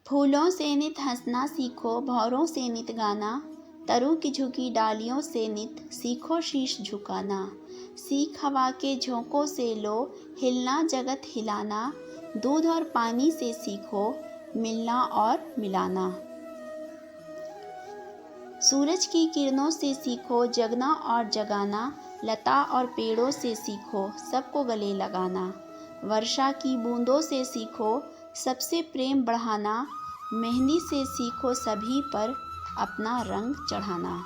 फूलों से नित हंसना सीखो, भंवरों से नित गाना, तरु की झुकी डालियों से नित सीखो शीश झुकाना। सीख हवा के झोंकों से लो, हिलना जगत हिलाना, दूध और पानी से सीखो, मिलना और मिलाना। सूरज की किरणों से सीखो, जगना और जगाना, लता और पेड़ों से सीखो, सबको गले लगाना। वर्षा की बूंदों से सीखो, सबसे प्रेम बढ़ाना, मेहंदी से सीखो सभी पर अपना रंग चढ़ाना।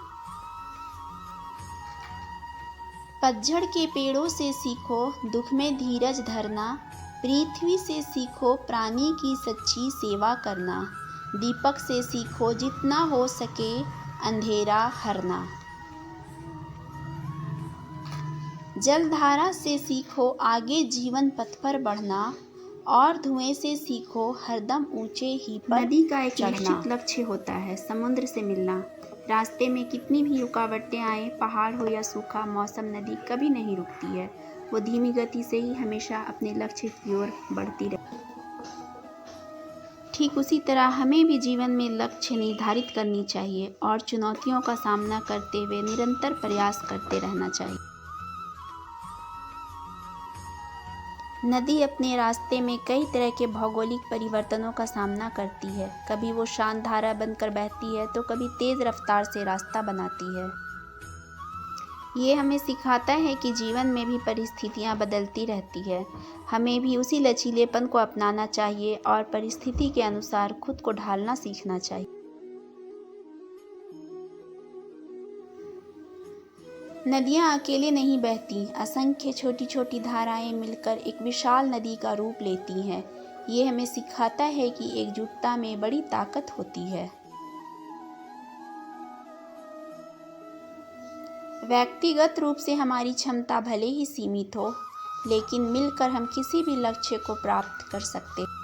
पतझड़ के पेड़ों से सीखो, दुख में धीरज धरना, पृथ्वी से सीखो प्राणी की सच्ची सेवा करना। दीपक से सीखो जितना हो सके अंधेरा हरना। जलधारा से सीखो आगे जीवन पथ पर बढ़ना, और धुएं से सीखो हरदम ऊंचे ही पर नदी का एक चढ़ना। निश्चित लक्ष्य होता है, समुद्र से मिलना। रास्ते में कितनी भी रुकावटें आए, पहाड़ हो या सूखा मौसम, नदी कभी नहीं रुकती है। वो धीमी गति से ही हमेशा अपने लक्ष्य की ओर बढ़ती रहती है। ठीक उसी तरह हमें भी जीवन में लक्ष्य निर्धारित करनी चाहिए और चुनौतियों का सामना करते हुए निरंतर प्रयास करते रहना चाहिए। नदी अपने रास्ते में कई तरह के भौगोलिक परिवर्तनों का सामना करती है। कभी वो शांत धारा बनकर बहती है तो कभी तेज रफ्तार से रास्ता बनाती है। ये हमें सिखाता है कि जीवन में भी परिस्थितियाँ बदलती रहती है। हमें भी उसी लचीलेपन को अपनाना चाहिए और परिस्थिति के अनुसार खुद को ढालना सीखना चाहिए। नदियाँ अकेले नहीं बहती, असंख्य छोटी छोटी धाराएं मिलकर एक विशाल नदी का रूप लेती हैं। ये हमें सिखाता है कि एकजुटता में बड़ी ताकत होती है। व्यक्तिगत रूप से हमारी क्षमता भले ही सीमित हो, लेकिन मिलकर हम किसी भी लक्ष्य को प्राप्त कर सकते हैं।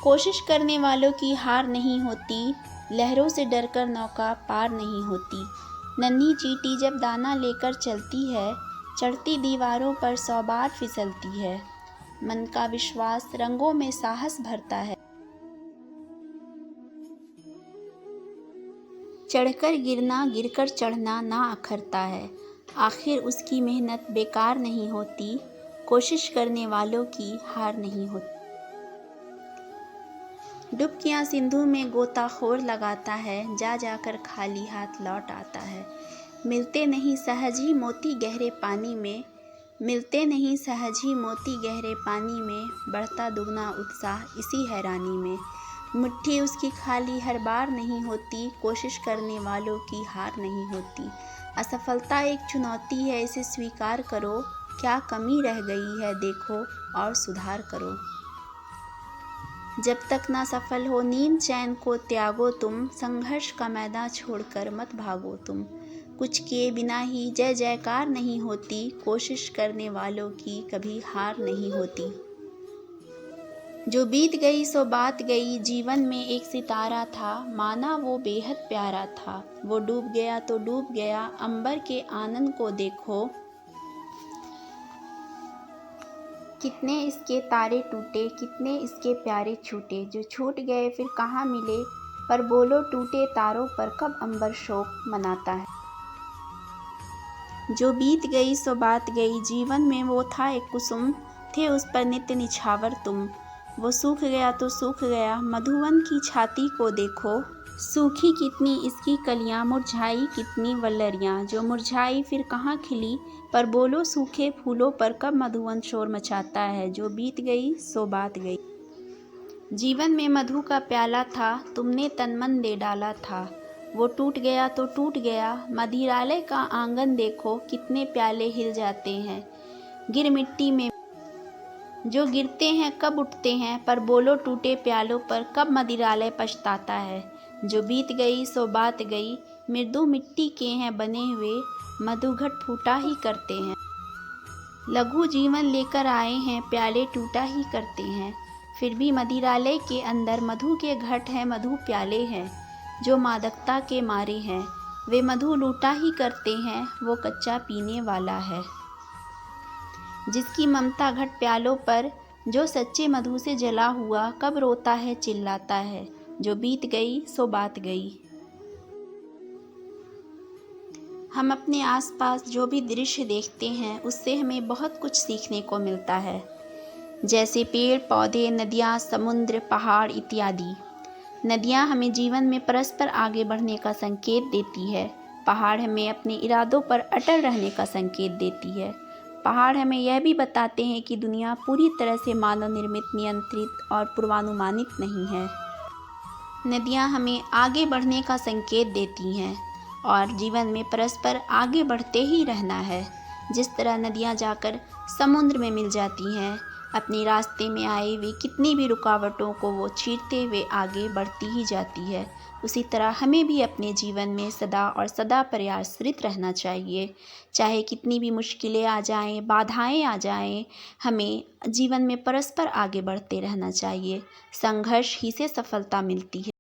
कोशिश करने वालों की हार नहीं होती, लहरों से डरकर नौका पार नहीं होती। नन्ही चींटी जब दाना लेकर चलती है, चढ़ती दीवारों पर 100 बार फिसलती है। मन का विश्वास रंगों में साहस भरता है। चढ़कर गिरना, गिरकर चढ़ना ना अखरता है। आखिर उसकी मेहनत बेकार नहीं होती, कोशिश करने वालों की हार नहीं होती। डुबकियाँ सिंधु में गोताखोर लगाता है, जा जाकर खाली हाथ लौट आता है। मिलते नहीं सहज ही मोती गहरे पानी में, मिलते नहीं सहज ही मोती गहरे पानी में, बढ़ता दुगना उत्साह इसी हैरानी में। मुट्ठी उसकी खाली हर बार नहीं होती, कोशिश करने वालों की हार नहीं होती। असफलता एक चुनौती है, इसे स्वीकार करो, क्या कमी रह गई है देखो और सुधार करो। जब तक ना सफल हो नींद चैन को त्यागो तुम, संघर्ष का मैदान छोड़कर मत भागो तुम। कुछ किए बिना ही जय जयकार नहीं होती, कोशिश करने वालों की कभी हार नहीं होती। जो बीत गई सो बात गई, जीवन में एक सितारा था, माना वो बेहद प्यारा था। वो डूब गया तो डूब गया, अंबर के आनंद को देखो। कितने इसके तारे टूटे, कितने इसके प्यारे छूटे, जो छूट गए फिर कहाँ मिले, पर बोलो टूटे तारों पर कब अंबर शोक मनाता है। जो बीत गई सो बात गई, जीवन में वो था एक कुसुम, थे उस पर नित्य निछावर तुम। वो सूख गया तो सूख गया, मधुवन की छाती को देखो। सूखी कितनी इसकी कलियां, मुरझाई कितनी वल्लरियां, जो मुरझाई फिर कहाँ खिली, पर बोलो सूखे फूलों पर कब मधुवन शोर मचाता है। जो बीत गई सो बात गई। जीवन में मधु का प्याला था, तुमने तन मन दे डाला था। वो टूट गया तो टूट गया, मदिरालय का आंगन देखो, कितने प्याले हिल जाते हैं गिर मिट्टी में। जो गिरते हैं कब उठते हैं, पर बोलो टूटे प्यालों पर कब मदिरालय पछताता है। जो बीत गई सो बात गई, मृदु मिट्टी के हैं बने हुए, मधुघट फूटा ही करते हैं। लघु जीवन लेकर आए हैं, प्याले टूटा ही करते हैं। फिर भी मदिरालय के अंदर मधु के घट हैं, मधु प्याले हैं। जो मादकता के मारे हैं, वे मधु लूटा ही करते हैं, वो कच्चा पीने वाला है। जिसकी ममता घट प्यालों पर जो सच्चे मधु से जला हुआ कब रोता है चिल्लाता है, जो बीत गई सो बात गई। हम अपने आसपास जो भी दृश्य देखते हैं उससे हमें बहुत कुछ सीखने को मिलता है, जैसे पेड़ पौधे, नदियाँ, समुद्र, पहाड़ इत्यादि। नदियाँ हमें जीवन में परस्पर आगे बढ़ने का संकेत देती है। पहाड़ हमें अपने इरादों पर अटल रहने का संकेत देती है। पहाड़ हमें यह भी बताते हैं कि दुनिया पूरी तरह से मानव निर्मित, नियंत्रित और पूर्वानुमानित नहीं है। नदियाँ हमें आगे बढ़ने का संकेत देती हैं और जीवन में परस्पर आगे बढ़ते ही रहना है। जिस तरह नदियाँ जाकर समुद्र में मिल जाती हैं, अपने रास्ते में आए हुए कितनी भी रुकावटों को वो चीरते हुए आगे बढ़ती ही जाती है, उसी तरह हमें भी अपने जीवन में सदा और सदा प्रयासरत रहना चाहिए। चाहे कितनी भी मुश्किलें आ जाएं, बाधाएं आ जाएं, हमें जीवन में परस्पर आगे बढ़ते रहना चाहिए। संघर्ष ही से सफलता मिलती है।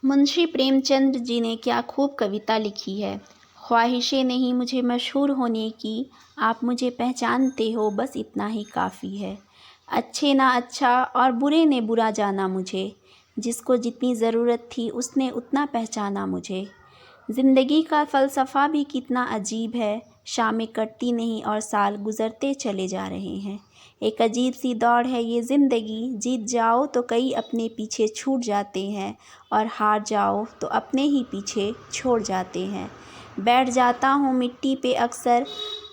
मुंशी प्रेमचंद जी ने क्या खूब कविता लिखी है। ख्वाहिशें नहीं मुझे मशहूर होने की, आप मुझे पहचानते हो बस इतना ही काफ़ी है। अच्छे ना अच्छा और बुरे ने बुरा जाना मुझे, जिसको जितनी ज़रूरत थी उसने उतना पहचाना मुझे। ज़िंदगी का फ़लसफ़ा भी कितना अजीब है, शामें कटती नहीं और साल गुज़रते चले जा रहे हैं। एक अजीब सी दौड़ है ये ज़िंदगी, जीत जाओ तो कई अपने पीछे छूट जाते हैं और हार जाओ तो अपने ही पीछे छोड़ जाते हैं। बैठ जाता हूँ मिट्टी पे अक्सर,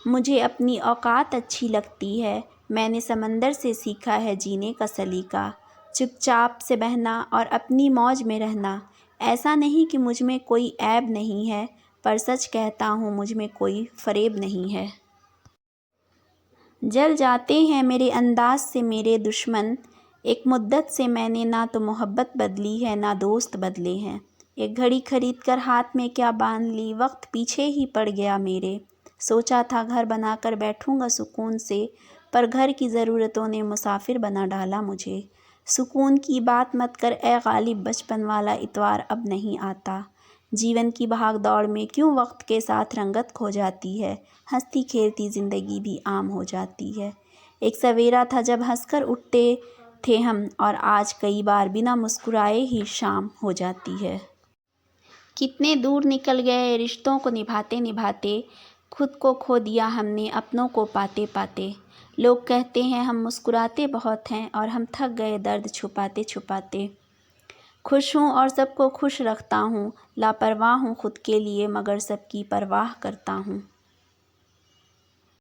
मुझे अपनी औकात अच्छी लगती है। मैंने समंदर से सीखा है जीने का सलीका, चुपचाप से बहना और अपनी मौज में रहना। ऐसा नहीं कि मुझ में कोई ऐब नहीं है, पर सच कहता हूँ मुझ में कोई फ़रेब नहीं है। जल जाते हैं मेरे अंदाज से मेरे दुश्मन, एक मुद्दत से मैंने ना तो मोहब्बत बदली है ना दोस्त बदले हैं। एक घड़ी खरीद कर हाथ में क्या बांध ली, वक्त पीछे ही पड़ गया मेरे। सोचा था घर बनाकर बैठूंगा सुकून से, पर घर की ज़रूरतों ने मुसाफिर बना डाला मुझे। सुकून की बात मत कर ए गालिब, बचपन वाला इतवार अब नहीं आता। जीवन की भाग दौड़ में क्यों वक्त के साथ रंगत खो जाती है, हंसती खेलती ज़िंदगी भी आम हो जाती है। एक सवेरा था जब हंसकर उठते थे हम, और आज कई बार बिना मुस्कुराए ही शाम हो जाती है। कितने दूर निकल गए रिश्तों को निभाते निभाते, खुद को खो दिया हमने अपनों को पाते पाते। लोग कहते हैं हम मुस्कुराते बहुत हैं और हम थक गए दर्द छुपाते छुपाते। खुश हूँ और सबको खुश रखता हूँ, लापरवाह हूँ खुद के लिए मगर सबकी परवाह करता हूँ।